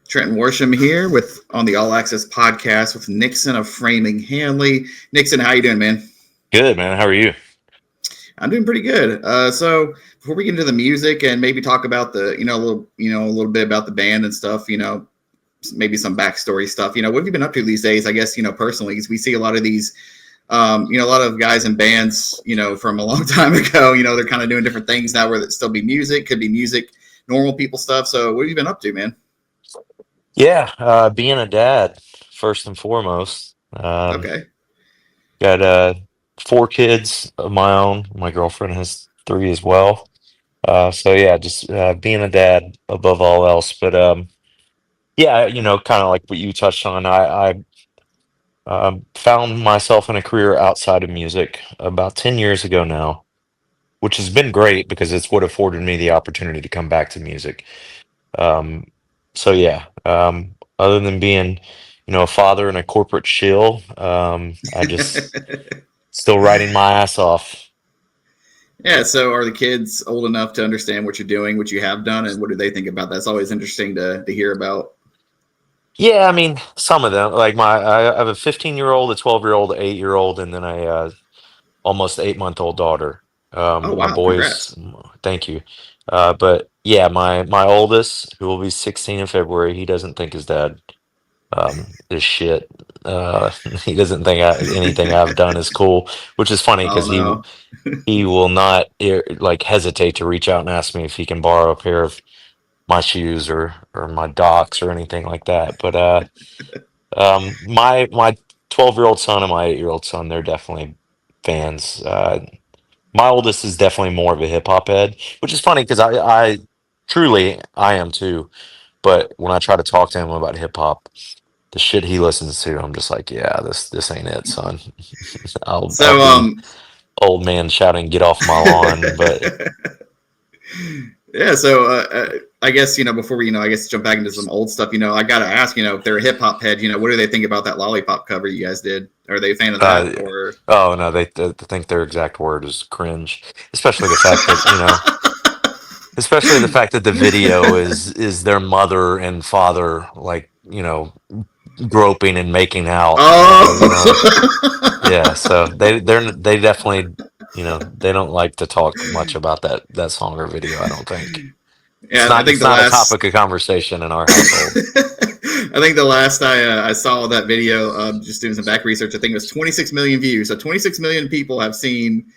Trenton Worsham here with on the All Access podcast with Nixon of Framing Hanley. Nixon, how you doing, man? Good, man. How are you? I'm doing pretty good. So before we get into the music and maybe talk about a little bit about the band and stuff, maybe some backstory stuff. What have you been up to these days? I guess personally, because we see a lot of these, a lot of guys in bands, from a long time ago. They're kind of doing different things now, where it still be music, could be music, normal people stuff. So what have you been up to, man? Yeah, being a dad first and foremost. Okay. Got four kids of my own. My girlfriend has three as well. So yeah, just being a dad above all else. But yeah, kind of like what you touched on. I found myself in a career outside of music about 10 years ago now, which has been great because it's what afforded me the opportunity to come back to music. Um, so yeah, other than being, a father and a corporate shill, I just still writing my ass off. Yeah, so are the kids old enough to understand what you're doing, what you have done, and what do they think about that? It's always interesting to hear about. Yeah, I mean, some of them, like I have a 15-year-old, a 12-year-old, 8-year-old, and then a almost 8-month-old daughter. Oh My wow, boys, congrats. thank you. But yeah, my oldest, who will be 16 in February, he doesn't think his dad is shit. Uh, he doesn't think anything I've done is cool, which is funny Oh because no. he will not like hesitate to reach out and ask me if he can borrow a pair of my shoes or my docs or anything like that. But my 12-year-old son and my 8-year-old son, they're definitely fans. My oldest is definitely more of a hip hop head, which is funny because I truly I am too. But when I try to talk to him about hip hop, the shit he listens to, I'm just like, yeah, this ain't it, son. I'll So be old man shouting, "Get off my lawn!" But yeah, so I guess before we I guess jump back into some old stuff. I got to ask, if they're a hip hop head, what do they think about that lollipop cover you guys did? Are they a fan of that uh, or? oh no, they think their exact word is cringe, especially the fact that especially the fact that the video is their mother and father like groping and making out. Oh. Yeah, so they definitely they don't like to talk much about that song or video. I don't think Yeah, I think it's the not a last. topic of conversation in our household. I think the last I saw that video, just doing some back research, I think it was 26 million views. So 26 million people have seen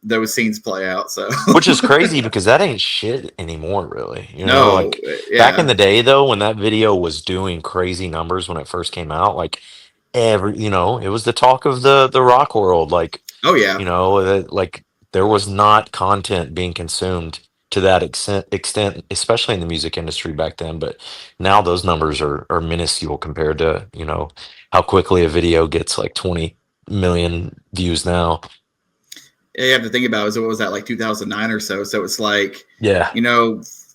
those scenes play out. So Which is crazy because that ain't shit anymore, really. no, Like back in yeah, the day though, when that video was doing crazy numbers when it first came out, like it was the talk of the rock world. Like, oh yeah, like there was not content being consumed to that extent, especially in the music industry back then. But now those numbers are minuscule compared to, how quickly a video gets like 20 million views now. you have to think about it. What was that, like 2009 or so? So it's like Yeah,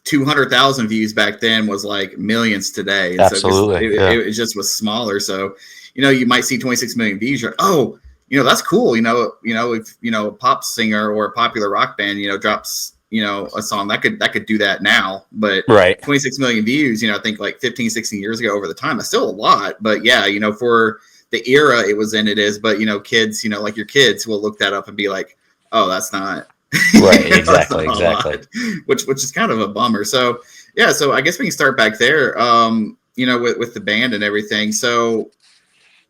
200,000 views back then was like millions today, and so just absolutely. it, Yeah. it just was smaller. So you might see 26 million views. You're like, oh, that's cool. If a pop singer or a popular rock band drops a song that could do that now, but Right. 26 million views, I think like 15, 16 years ago over the time, that's still a lot. But yeah, for the era it was in, it is. But kids, like your kids will look that up and be like, oh, that's not Right. that's not Exactly. a Exactly. lot, which is kind of a bummer. So yeah, so I guess we can start back there. With the band and everything. So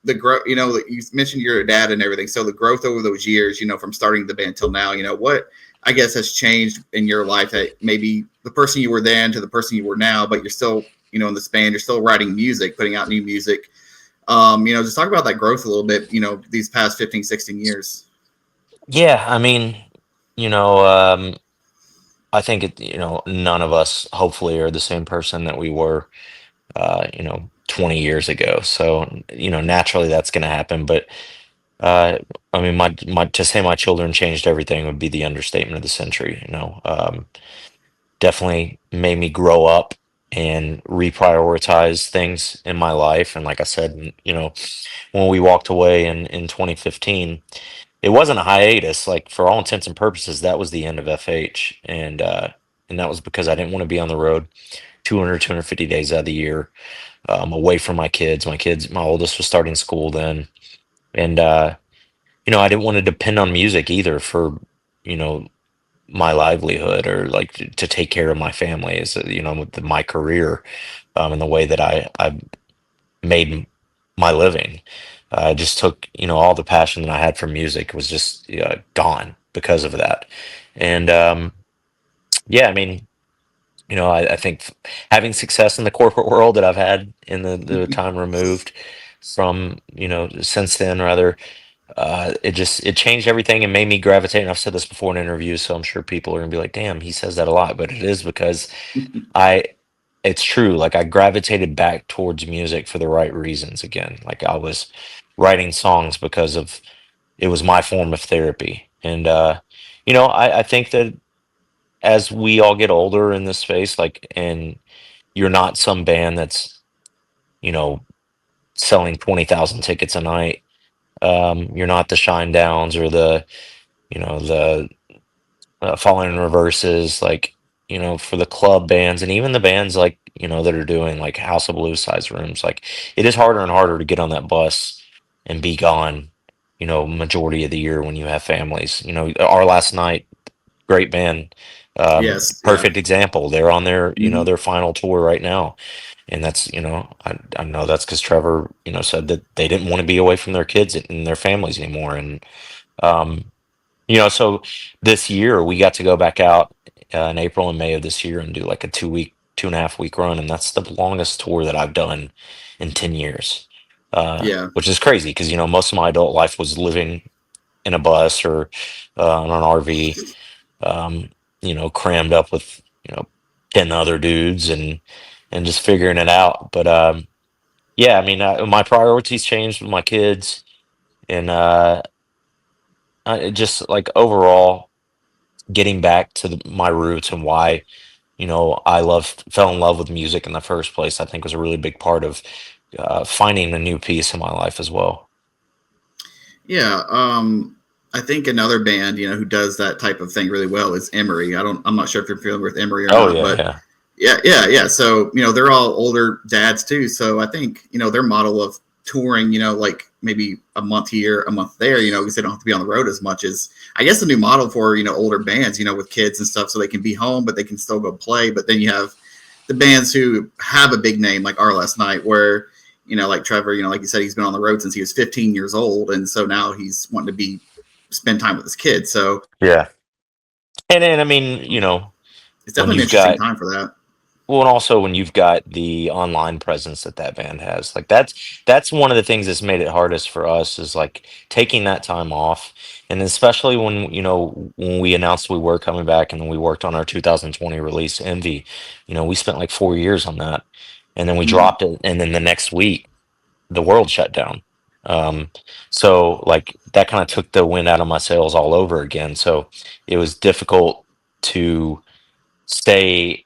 the growth, you mentioned you're a dad and everything. So the growth over those years, from starting the band till now, what I guess has changed in your life, that maybe the person you were then to the person you were now, but you're still, in this band, you're still writing music, putting out new music. Just talk about that growth a little bit, these past 15, 16 years. Yeah. I mean, you know, um, I think none of us hopefully are the same person that we were, 20 years ago. So, naturally that's going to happen. But, uh, I mean, to say my children changed everything would be the understatement of the century, definitely made me grow up and reprioritize things in my life. And like I said, when we walked away in 2015, it wasn't a hiatus. Like for all intents and purposes, that was the end of FH, and that was because I didn't want to be on the road. 200, 250 days out of the year, away from my kids. My oldest was starting school then. And, I didn't want to depend on music either for, you know, my livelihood or like to take care of my family as, with my career, and the way that I made my living. I just took, all the passion that I had for music was just gone because of that. And, yeah, I mean, I think having success in the corporate world that I've had in the time removed from, since then, rather, it changed everything and made me gravitate. And I've said this before in interviews, so I'm sure people are gonna be like, "Damn, he says that a lot," but it is because I, it's true. Like I gravitated back towards music for the right reasons again. Like I was writing songs because of it was my form of therapy. And I think that as we all get older in this space, like, and you're not some band that's, you know, selling 20,000 tickets a night. You're not the Shine Downs or the Falling in Reverses, like, for the club bands and even the bands like, that are doing like House of Blues size rooms. Like, it is harder and harder to get on that bus and be gone, majority of the year when you have families. Our Last Night, great band, Yes, yeah. perfect example. They're on their, Hmm. their final tour right now. And that's, I know that's because Trevor, said that they didn't want to be away from their kids and their families anymore. And, um, so this year we got to go back out in April and May of this year and do like a 2 week, 2.5 week run. And that's the longest tour that I've done in 10 years, Yeah. which is crazy because, most of my adult life was living in a bus or on an RV, um, crammed up with, 10 other dudes and just figuring it out. But yeah, I mean, my priorities changed with my kids and just like overall getting back to my roots and why fell in love with music in the first place. I think was a really big part of finding a new piece in my life as well. Yeah. I think another band, who does that type of thing really well is Emery. I'm not sure if you're familiar with Emery or Oh not, yeah, but yeah, yeah. So, they're all older dads too. So I think, their model of touring, like maybe a month here, a month there, because they don't have to be on the road as much as I guess the new model for, older bands, with kids and stuff. So they can be home, but they can still go play. But then you have the bands who have a big name like Our Last Night where, like Trevor, like you said, he's been on the road since he was 15 years old. And so now he's wanting to spend time with his kids. So yeah. And I mean, it's when definitely an you've interesting got time for that. well, and also when you've got the online presence that that band has, like that's one of the things that's made it hardest for us is like taking that time off, and especially when when we announced we were coming back and then we worked on our 2020 release, Envy. We spent like 4 years on that, and then we Mm, dropped it, and then the next week the world shut down. Um, so like that kind of took the wind out of my sails all over again. So it was difficult to stay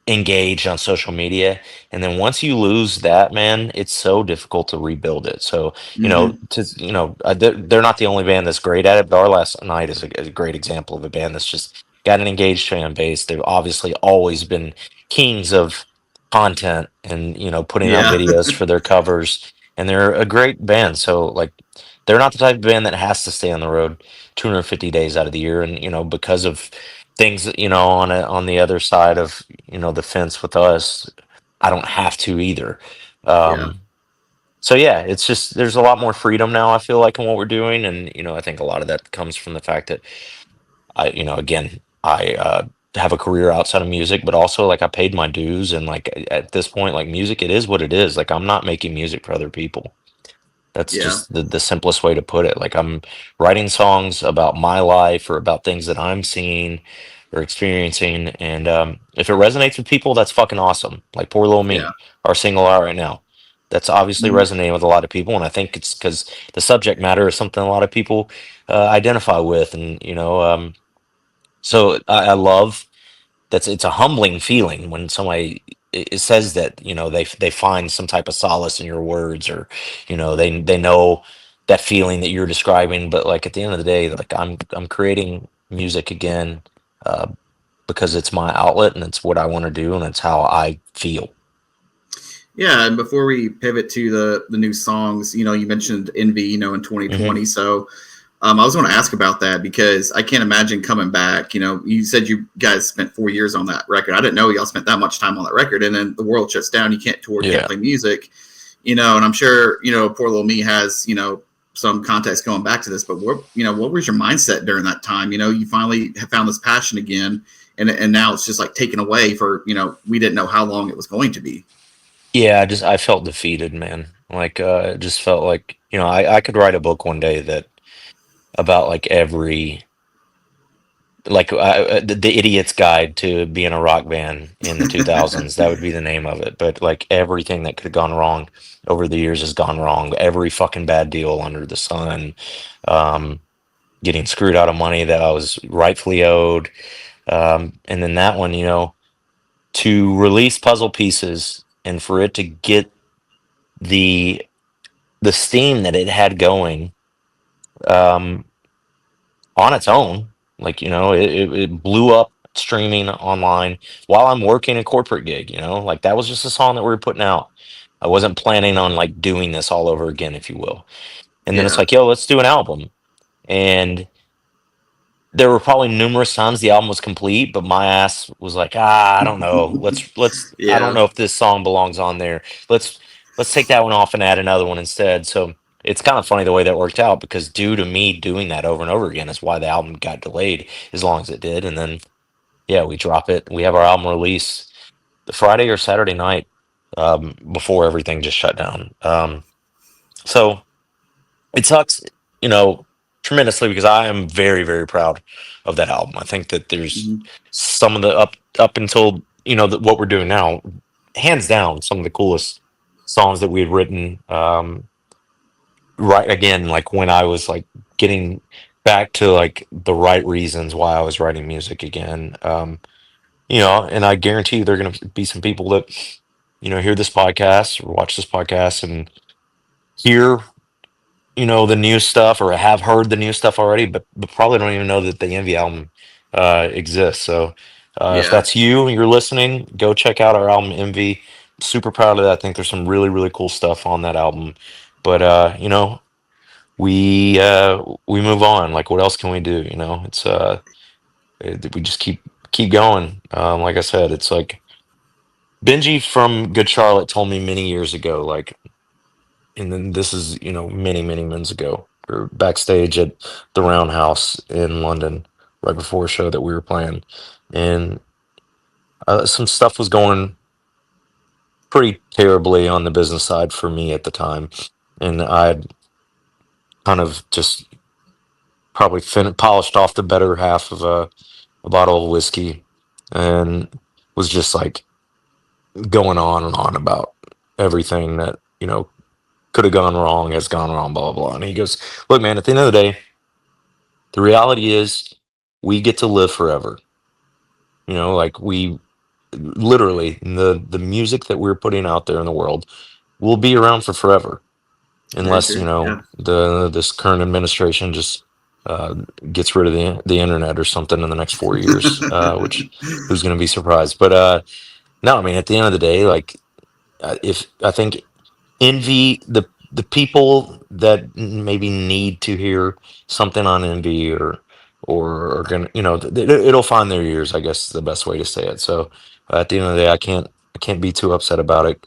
engaged on social media, and then once you lose that, man, it's so difficult to rebuild it. So hmm. they're not the only band that's great at it, but Our Last Night is a great example of a band that's just got an engaged fan base. They've obviously always been kings of content and putting out Yeah. videos for their covers, and they're a great band. So like they're not the type of band that has to stay on the road 250 days out of the year, and because of things that, on the other side of the fence with us, I don't have to either. Yeah. um so yeah, it's just there's a lot more freedom now, I feel like, in what we're doing. And I think a lot of that comes from the fact that again, I have a career outside of music, but also like I paid my dues. And like at this point, like music, it is what it is. Like I'm not making music for other people. That's Yeah. just the simplest way to put it. Like I'm writing songs about my life or about things that I'm seeing or experiencing, and if it resonates with people, that's fucking awesome. Like Poor Little Yeah. Me, our single out right now, that's obviously Hmm. resonating with a lot of people, and I think it's because the subject matter is something a lot of people identify with, and so I love it's a humbling feeling when somebody it says that they find some type of solace in your words, or they know that feeling that you're describing. But like at the end of the day, like I'm creating music again, uh because it's my outlet and it's what I want to do and it's how I feel. Yeah, and before we pivot to the new songs, you mentioned Envy, in Hmm. 2020. So I was going to ask about that because I can't imagine coming back. You said you guys spent 4 years on that record. I didn't know y'all spent that much time on that record, and then the world shuts down. You can't tour, can't Yeah. play music. And I'm sure poor little me has some context going back to this. But what was your mindset during that time? You finally have found this passion again, and now it's just like taken away for we didn't know how long it was going to be. Yeah, I felt defeated, man. Like, it just felt like, I could write a book one day that about like every like the idiot's guide to being a rock band in the 2000s. That would be the name of it. But like everything that could have gone wrong over the years has gone wrong. Every fucking bad deal under the sun. Um, Getting screwed out of money that I was rightfully owed. And then that one, to release Puzzle Pieces and for it to get the the steam that it had going, um, on its own. Like, it blew up streaming online while I'm working a corporate gig, like that was just a song that we were putting out. I wasn't planning on like doing this all over again, if you will. And then it's Yeah, like, yo, let's do an album. And there were probably numerous times the album was complete, but my ass was like, I don't know. I don't yeah, know if this song belongs on there. Let's let's take that one off and add another one instead. So it's kind of funny the way that worked out because due to me doing that over and over again is why the album got delayed as long as it did. And then yeah, we drop it. We have our album release the Friday or Saturday night, before everything just shut down. So it sucks, you know, tremendously because I am very, very proud of that album. I think that there's mhm, some of the up until what we're doing now, hands down, some of the coolest songs that we had written. Right again, like when I was like getting back to like the right reasons why I was writing music again. And I guarantee you there are going to be some people that hear this podcast or watch this podcast and hear the new stuff or have heard the new stuff already, but probably don't even know that the Envy album exists. So if yeah, that's you and you're listening, go check out our album Envy. Super proud of that. I think there's some really, really cool stuff on that album. But we move on. Like what else can we do? We just keep going. Like I said, it's like Benji from Good Charlotte told me many years ago, like, and then this is many many moons ago. We were backstage at the Roundhouse in London right before a show that we were playing, and some stuff was going pretty terribly on the business side for me at the time, and I'd kind of just probably polished off the better half of a bottle of whiskey, and was just like going on and on about everything that could have gone wrong, has gone wrong, blah blah blah. And he goes, "Look, man, at the end of the day, the reality is we get to live forever. Like we literally the music that we're putting out there in the world will be around for forever, very unless true. Yeah. the this current administration just uh, gets rid of the internet or something in the next 4 years, which who's going to be surprised? But no, I mean, at the end of the day, like if I think Envy, the people that maybe need to hear something on Envy or are gonna it'll find their ears, I guess is the best way to say it. So at the end of the day, I can't be too upset about it.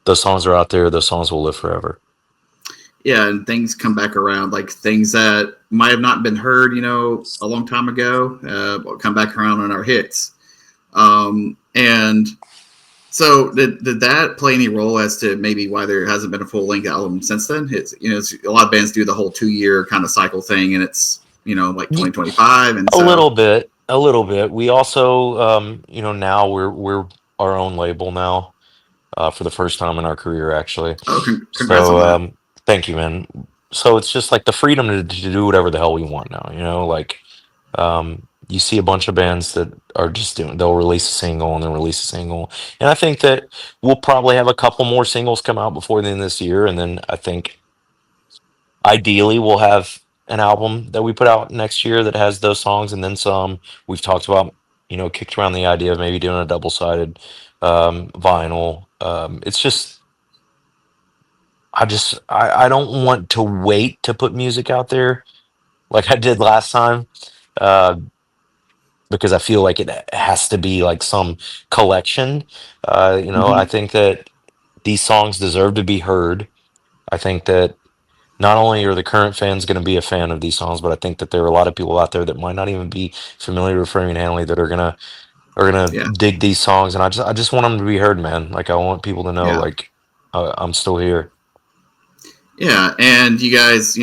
Those songs are out there, those songs will live forever. Yeah, and things come back around, like things that might have not been heard, a long time ago, will come back around on our hits. And so, did that play any role as to maybe why there hasn't been a full length album since then? It's a lot of bands do the whole 2 year kind of cycle thing, and it's like Ye- 2025, and A so little bit, a little bit. We also now we're our own label now, for the first time in our career, actually. congrats on So that. thank you, man. So it's just like the freedom to do whatever the hell we want now. Like you see a bunch of bands that are just doing. They'll release a single and then release a single, and I think that we'll probably have a couple more singles come out before the end of this year, and then I think ideally we'll have an album that we put out next year that has those songs and then some. We've talked about kicked around the idea of maybe doing a double-sided vinyl. It's just I don't want to wait to put music out there like I did last time, uh, because I feel like it has to be like some collection. I Hmm. think that these songs deserve to be heard. I think that not only are the current fans going to be a fan of these songs, but I think that there are a lot of people out there that might not even be familiar with Framing Hanley that are gonna Yeah, dig these songs, and I just want them to be heard, man. Like I want people to know, yeah, like I'm still here. yeah. And you guys,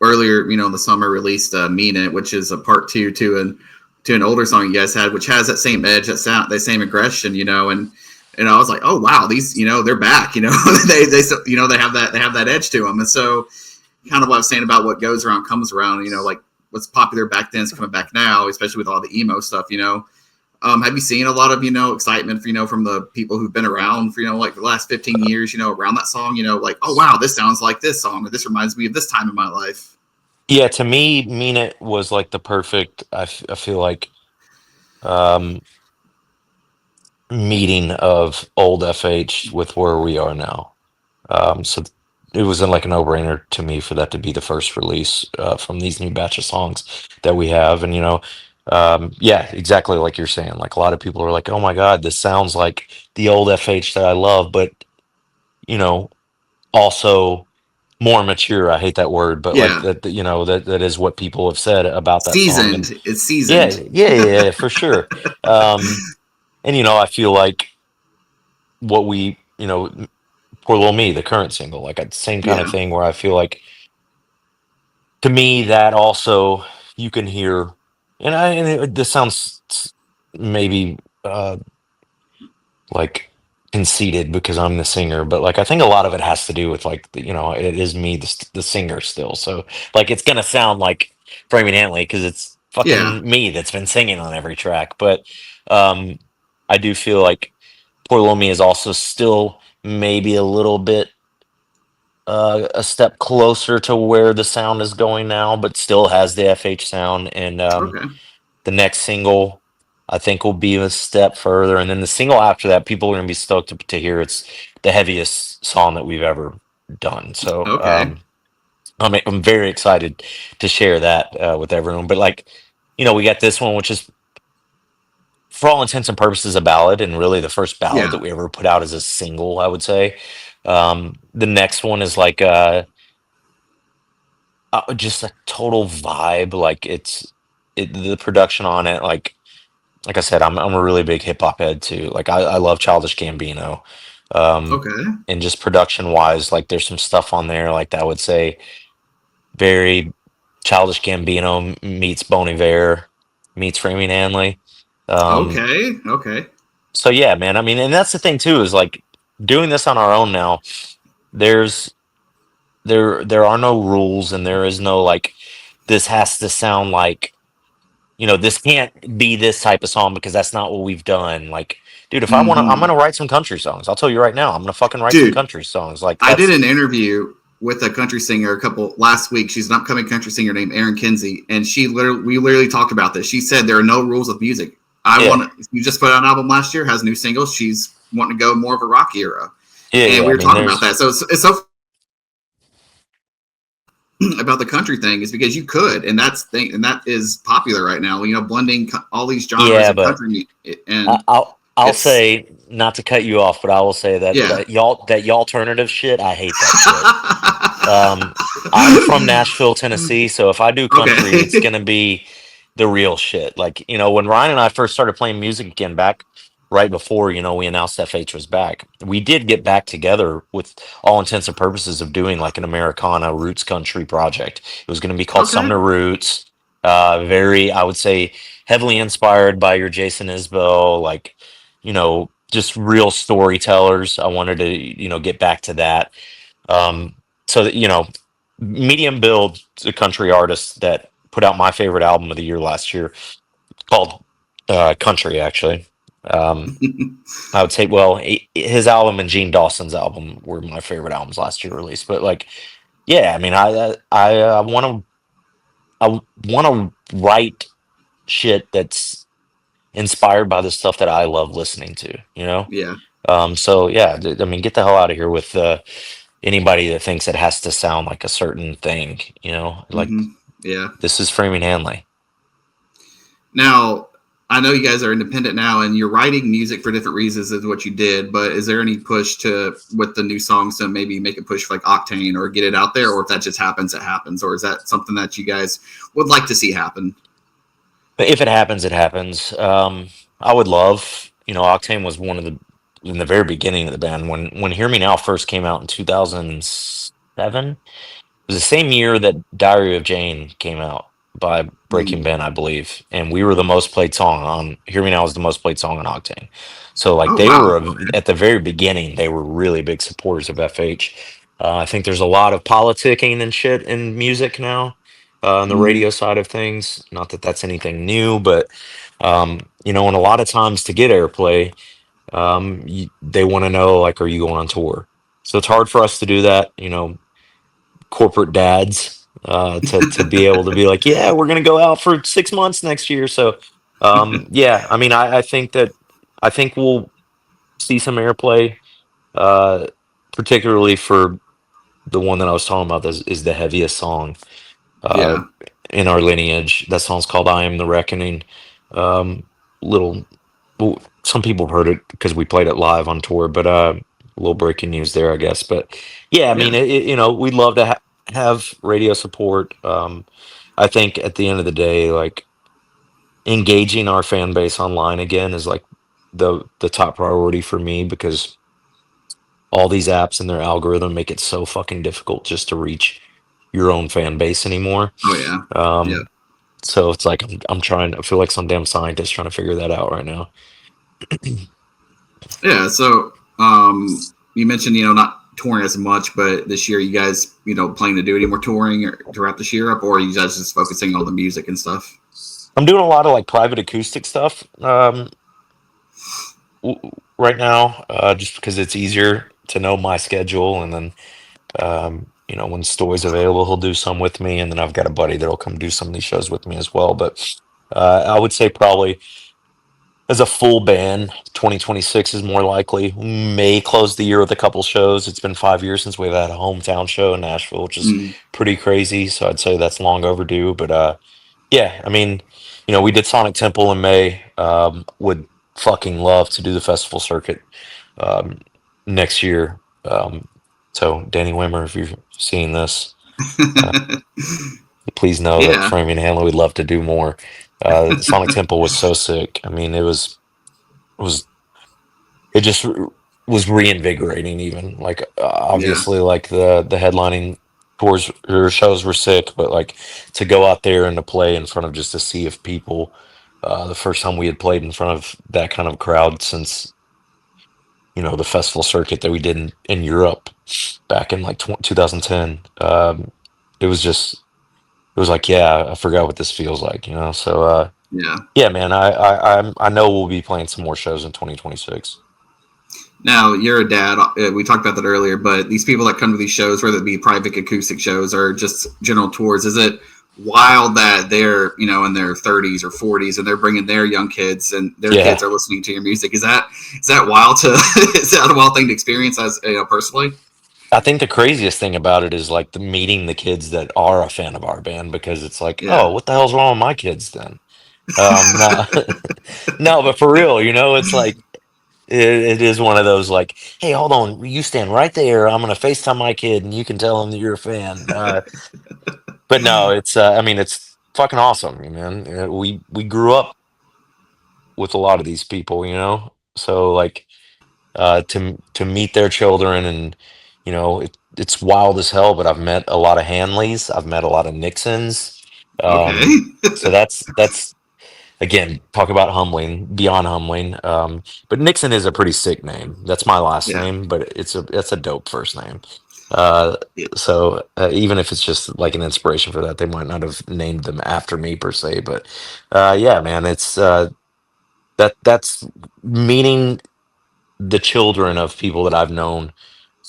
earlier, in the summer released "Mean It," which is a part two to an older song you guys had, which has that same edge, that sound, that same aggression, and I was like, oh wow, these, they're back, they have that edge to them, and so kind of what I was saying about what goes around comes around, like what's popular back then is coming back now, especially with all the emo stuff. Have you seen a lot of excitement from the people who've been around for like the last 15 years around that song, like, oh wow, this sounds like this song, or this reminds me of this time in my life. Yeah, to me, Mean It was like the perfect. I feel like um, meeting of old FH with where we are now. So it was like a no-brainer to me for that to be the first release from these new batch of songs that we have. And yeah, exactly like you're saying. Like a lot of people are like, "Oh my God, this sounds like the old FH that I love," but you know, also more mature. I hate that word, but like Yeah, that. That is what people have said about that song. And seasoned. It's yeah, seasoned. yeah, yeah, yeah, for sure. And I feel like what Poor Little Me, the current single, like same kind of Yeah. thing where I feel like to me that also you can hear, this sounds maybe like conceited because I'm the singer, but like I think a lot of it has to do with like it is me, the singer still. So like it's gonna sound like Framing Hanley because it's Yeah. fucking me that's been singing on every track. But um, I do feel like Poor Little Me is also still maybe a little bit a step closer to where the sound is going now, but still has the FH sound. And Okay. the next single, I think, will be a step further. And then the single after that, people are going to be stoked to hear. It's the heaviest song that we've ever done. So Okay. I'm very excited to share that with everyone. But like, we got this one, which is for all intents and purposes a ballad, and really the first ballad that Yeah. we ever put out as a single, I would say. The next one is like just a total vibe. Like the production on it. Like I said, I'm a really big hip hop head too. Like I love Childish Gambino, um, Okay. and just production wise, like there's some stuff on there like that I would say very Childish Gambino meets Bon Iver meets Framing Hanley. Um, Okay. Okay. so yeah, man. I mean, and that's the thing too is like doing this on our own now. There's there are no rules, and there is no like this has to sound like this can't be this type of song because that's not what we've done. Like, dude, if I want to, I'm Hmm. gonna write some country songs. I'll tell you right now, I'm gonna fucking write some Dude, country songs. Like I did that's an interview with a country singer a couple last week. She's an upcoming country singer named Erin Kinsey, and we literally talked about this. She said there are no rules with music. I yeah, want You just put out an album last year, has new singles. She's wanting to go more of a rock era, yeah, and yeah. we I were mean, talking about there's that. So it's so about the country thing is because you could, and that is popular right now. Blending all these genres yeah, of but country, I, and I'll it's say not to cut you off, but I will say that yeah. y'all alternative shit. I hate that shit. Um, I'm from Nashville, Tennessee, so if I do country, it's Okay. gonna be the real shit. Like, when Ryan and I first started playing music again back right before, we announced FH was back, we did get back together with all intents and purposes of doing like an Americana roots country project. It was gonna be called Okay. Sumner Roots. Very, I would say, heavily inspired by your Jason Isbell, like, just real storytellers. I wanted to, get back to that. Um, so that medium build a country artist that put out my favorite album of the year last year called Country. Actually, um, I would say, well, his album and Gene Dawson's album were my favorite albums last year released. But like, yeah, I mean, I want to write shit that's inspired by the stuff that I love listening to, you know? Yeah. So yeah, I mean, get the hell out of here with anybody that thinks it has to sound like a certain thing, you know? Like Yeah. this is Framing Hanley. Now, I know you guys are independent now, and you're writing music for different reasons is what you did. But is there any push to with the new songs to maybe make a push for like Octane or get it out there, or if that just happens, it happens, or is that something that you guys would like to see happen? But if it happens, it happens. I would love, you know, Octane was one of the in the very beginning of the band when Hear Me Now first came out in 2007. It was the same year that Diary of Jane came out by Breaking Mm. Ben, I believe, and we were the most played song on Hear Me Now was the most played song on Octane. So like Oh they wow. were Okay. at the very beginning, they were really big supporters of FH. I think there's a lot of politicking and shit in music now, on the Mm. radio side of things. Not that that's anything new, but you know, and a lot of times to get airplay, they want to know like, are you going on tour? So it's hard for us to do that, you know, corporate dads to be able to be like, yeah, we're gonna go out for 6 months next year. So yeah, I mean, I think we'll see some airplay, uh, particularly for the one that I was talking about. Is the heaviest song uh, Yeah. in our lineage. That song's called "I Am the Reckoning." Little, well, some people have heard it because we played it live on tour, but a little breaking news there, I guess. But yeah, I Yeah. mean, you know, we'd love to have radio support. I think at the end of the day, like engaging our fan base online again is like the top priority for me because all these apps and their algorithm make it so fucking difficult just to reach your own fan base anymore. Oh yeah. Yeah. Um, so it's like I'm trying. I feel like some damn scientist trying to figure that out right now. Yeah. So you mentioned not touring as much, but this year you guys planning to do any more touring or to wrap this year up, or are you guys just focusing on the music and stuff? I'm doing a lot of like private acoustic stuff right now, just because it's easier to know my schedule, and then you know, when Stoy's available, he'll do some with me, and then I've got a buddy that'll come do some of these shows with me as well. But I would say probably as a full band, 2026 is more likely. We may close the year with a couple shows. It's been 5 years since we've had a hometown show in Nashville, which is Mm. pretty crazy. So I'd say that's long overdue. But yeah, I mean, you know, we did Sonic Temple in May. Would fucking love to do the festival circuit um, next year. So Danny Wimmer, if you're seeing this, uh, please know that Yeah. Framing Hanley would love to do more. Sonic Temple was so sick. I mean, it was it just was reinvigorating. Even like Yeah. obviously like the headlining tours or shows were sick, but like to go out there and to play in front of just a sea of people. The first time we had played in front of that kind of crowd since, you know, the festival circuit that we did in Europe back in like 2010. It was just, it was like, yeah, I forgot what this feels like, you know? So, Yeah. yeah, man, I know we'll be playing some more shows in 2026. Now you're a dad. We talked about that earlier, but these people that come to these shows, whether it be private acoustic shows or just general tours, is it wild that they're in their 30s or 40s and they're bringing their young kids and their Yeah. kids are listening to your music? Is that wild to is that a wild thing to experience as personally? I think the craziest thing about it is like the meeting the kids that are a fan of our band because it's like, Yeah. oh, what the hell's wrong with my kids then? No, no, but for real, you know, it's like it is one of those like, hey, hold on, you stand right there. I'm gonna FaceTime my kid, and you can tell him that you're a fan. But no, it's I mean, it's fucking awesome, man. We grew up with a lot of these people, you know, so like to meet their children, and you know, it's wild as hell. But I've met a lot of Hanleys, I've met a lot of Nixons. Okay. Um, so that's again, talk about humbling, beyond humbling. But Nixon is a pretty sick name. That's my last Yeah. name, but it's a dope first name. Uh, Yeah. so even if it's just like an inspiration for that, they might not have named them after me per se. But yeah, man, it's that's meeting the children of people that I've known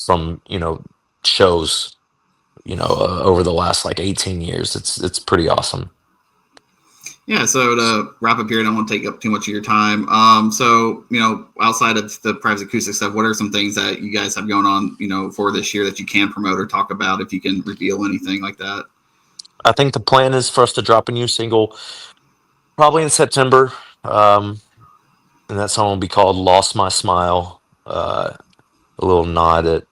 from, you know, shows, you know, over the last like 18 years. It's pretty awesome. Yeah, so to wrap up here, I don't want to take up too much of your time. So outside of the private acoustic stuff, what are some things that you guys have going on, for this year that you can promote or talk about, if you can reveal anything like that? I think the plan is for us to drop a new single probably in September. Um, and that song will be called "Lost My Smile." A little nod at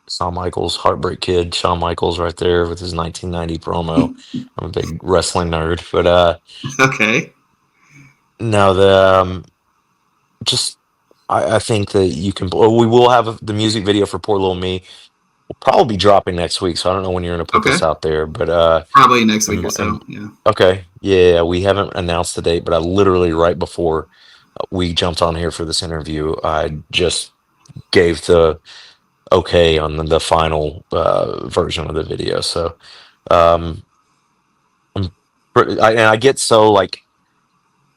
Shawn Michaels, Heartbreak Kid. Shawn Michaels right there with his 1990 promo. I'm a big wrestling nerd, but Okay. no, just I think that you can. We will have the music video for "Poor Little Me." Will probably be dropping next week, so I don't know when you're going to put Okay. this out there, but Probably next week or so. Yeah. okay, yeah, we haven't announced the date, but I literally right before we jumped on here for this interview, I just gave the okay on the final version of the video. So um, I'm, and I get so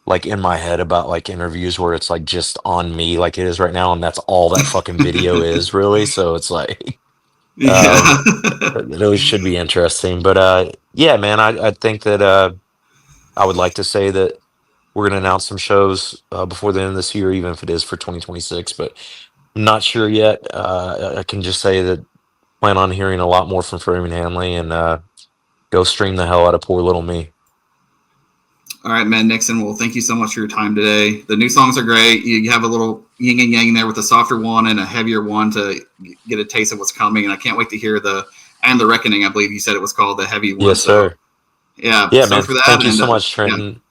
like in my head about like interviews where it's like just on me, like it is right now, and that's all that fucking video is really. So it's like um, Yeah. those should be interesting. But yeah, man, I think that I would like to say that we're going to announce some shows before the end of this year, even if it is for 2026. But I'm not sure yet. I can just say that plan on hearing a lot more from Framing Hanley and go stream the hell out of Poor Little Me. All right, man, Nixon. Well, thank you so much for your time today. The new songs are great. You have a little yin and yang there with a softer one and a heavier one to get a taste of what's coming. And I can't wait to hear the Reckoning. I believe you said it was called the heavy one. Yes, So sir. yeah, Yeah, stoked man. for that. Thank you And so much, yeah, Trenton.